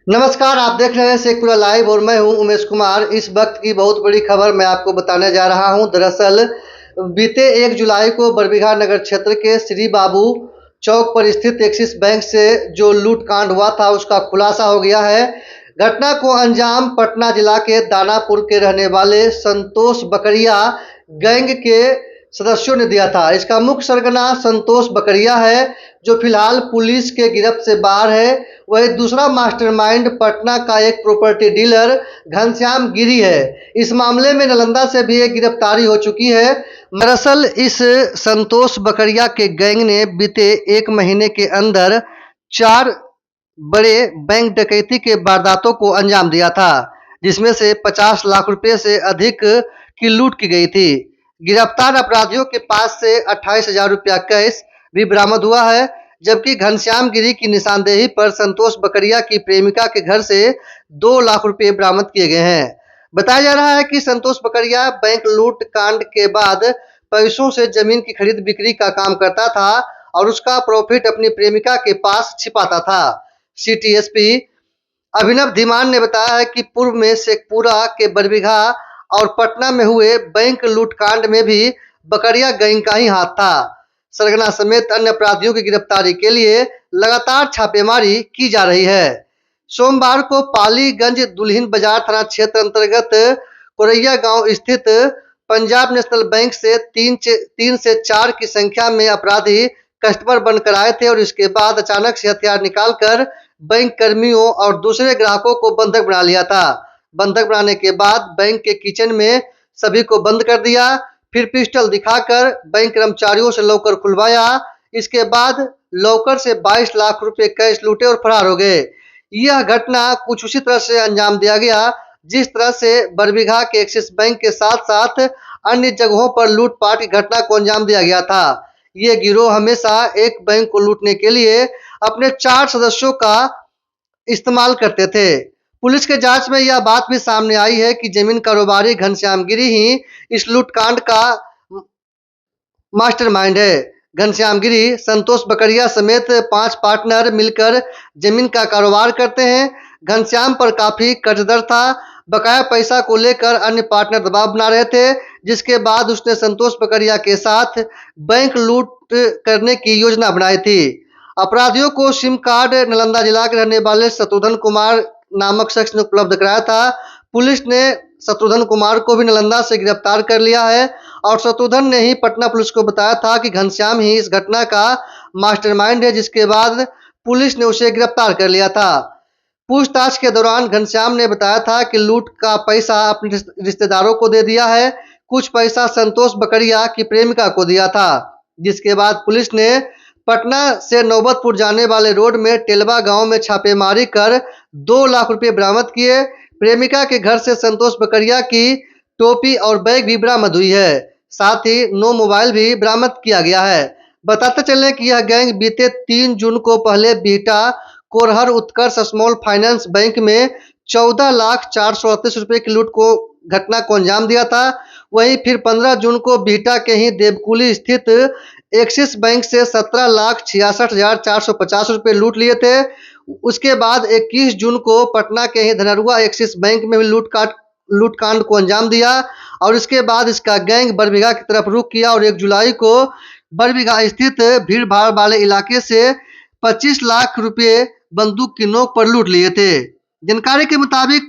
नमस्कार, आप देख रहे हैं शेखपुरा लाइव और मैं हूं उमेश कुमार। इस वक्त की बहुत बड़ी खबर मैं आपको बताने जा रहा हूं। दरअसल बीते 1 जुलाई को बरबीघा नगर क्षेत्र के श्री बाबू चौक पर स्थित एक्सिस बैंक से जो लूटकांड हुआ था उसका खुलासा हो गया है। घटना को अंजाम पटना जिला के दानापुर के रहने वाले संतोष बकरिया गैंग के सदस्यों ने दिया था। इसका मुख्य सरगना संतोष बकरिया है जो फिलहाल पुलिस के गिरफ्त से बाहर है। वही दूसरा मास्टरमाइंड पटना का एक प्रॉपर्टी डीलर घनश्याम गिरी है। इस मामले में नालंदा से भी एक गिरफ्तारी हो चुकी है। दरअसल इस संतोष बकरिया के गैंग ने बीते 1 महीने के अंदर 4 बड़े बैंक डकैती के वारदातों को अंजाम दिया था, जिसमें से 50 लाख रुपए से अधिक की लूट की गई थी। गिरफ्तार अपराधियों के पास से 28,000 रुपया कैश भी बरामद हुआ है, जबकि घनश्याम गिरी की निशानदेही पर संतोष बकरिया की प्रेमिका के घर से 2 लाख रुपए बरामद किए गए हैं। बताया जा रहा है कि संतोष बकरिया बैंक लूट कांड के बाद पैसों से जमीन की खरीद बिक्री का काम करता था और उसका प्रॉफिट अपनी प्रेमिका के पास छिपाता था। सिटी एसपी अभिनव धीमान ने बताया है कि पूर्व में शेखपुरा के बरबीघा और पटना में हुए बैंक लूटकांड में भी बकरिया गैंग का ही हाथ था। सरगना समेत अन्य अपराधियों की गिरफ्तारी के लिए लगातार छापेमारी की जा रही है। सोमवार को पालीगंज दुल्हिन बाजार थाना क्षेत्र अंतर्गत कोरैया गांव स्थित पंजाब नेशनल बैंक से 3 से 4 की संख्या में अपराधी कस्टमर बनकर आए थे और इसके बाद अचानक से हथियार निकालकर बैंक कर्मियों और दूसरे ग्राहकों को बंधक बना लिया था। बंधक बनाने के बाद बैंक के किचन में सभी को बंद कर दिया, फिर पिस्टल दिखाकर बैंक कर्मचारियों से लॉकर खुलवाया। इसके बाद लॉकर से 22 लाख रुपए कैश लूटे और फरार हो गए। यह घटना कुछ उसी तरह से अंजाम दिया गया जिस तरह से बरबीघा के एक्सिस बैंक के साथ साथ अन्य जगहों पर लूटपाट की घटना को अंजाम दिया गया था। ये गिरोह हमेशा एक बैंक को लूटने के लिए अपने 4 सदस्यों का इस्तेमाल करते थे। पुलिस के जांच में यह बात भी सामने आई है कि जमीन कारोबारी घनश्याम गिरी ही इस लूटकांड का मास्टरमाइंड है। घनश्याम गिरी संतोष बकरिया समेत 5 पार्टनर मिलकर जमीन का कारोबार करते हैं। घनश्याम पर काफी कर्जदार था। बकाया पैसा को लेकर अन्य पार्टनर दबाव बना रहे थे, जिसके बाद उसने संतोष बकरिया के साथ बैंक लूट करने की योजना बनाई थी। अपराधियों को सिम कार्ड नालंदा जिला के रहने वाले शत्रुघ्न कुमार नामक शख्स ने उपलब्ध कराया था। पुलिस ने शत्रुघ्न कुमार को भी नालंदा से गिरफ्तार कर लिया है और शत्रुघ्न ने ही पटना पुलिस को बताया था कि घनश्याम ही इस घटना का मास्टरमाइंड है, जिसके बाद पुलिस ने उसे गिरफ्तार कर लिया था। पूछताछ के दौरान घनश्याम ने बताया था कि लूट का पैसा अपने रिश्तेदारों को दे दिया है, कुछ पैसा संतोष बकरिया की प्रेमिका को दिया था। जिसके बाद पुलिस ने पटना से नौबतपुर जाने वाले रोड में टेलवा गांव में छापेमारी कर 2 लाख रुपए बरामद किए। प्रेमिका के घर से संतोष बकरिया की टोपी और बैग भी बरामद हुई है। साथ ही 9 मोबाइल भी बरामद किया गया है। बताते चलें कि यह गैंग बीते 3 जून को पहले बिहटा कोरहर उत्कर्ष स्मॉल फाइनेंस बैंक में 14,438 रुपए की लूट को घटना को अंजाम दिया था। वहीं फिर 15 जून को बिहटा के ही देवकुली स्थित एक्सिस बैंक से 17,66,450 रुपए लूट लिए थे। उसके बाद 21 जून को पटना के ही धनरुआ एक्सिस बैंक में भी लूटकांड को अंजाम दिया और इसके बाद इसका गैंग बरबीघा की तरफ रुख किया और 1 जुलाई को बरबीघा स्थित भीड़ भाड़ वाले इलाके से 25 लाख रुपए बंदूक की नोक पर लूट लिए थे। जानकारी के मुताबिक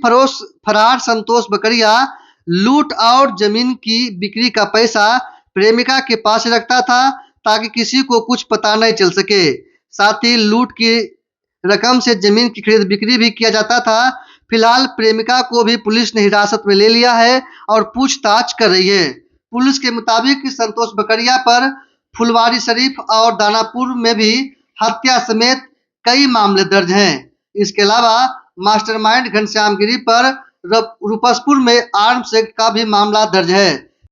फरार संतोष बकरिया लूट और जमीन की बिक्री का पैसा प्रेमिका के पास रखता था ताकि किसी को कुछ पता नहीं चल सके। साथ ही लूट की रकम से जमीन की खरीद बिक्री भी किया जाता था। फिलहाल प्रेमिका को भी पुलिस ने हिरासत में ले लिया है और पूछताछ कर रही है। पुलिस के मुताबिक संतोष बकरिया पर फुलवारी शरीफ और दानापुर में भी हत्या समेत कई मामले दर्ज हैं। इसके अलावा मास्टरमाइंड घनश्याम गिरी पर रूपसपुर में आर्म्स एक्ट का भी मामला दर्ज है।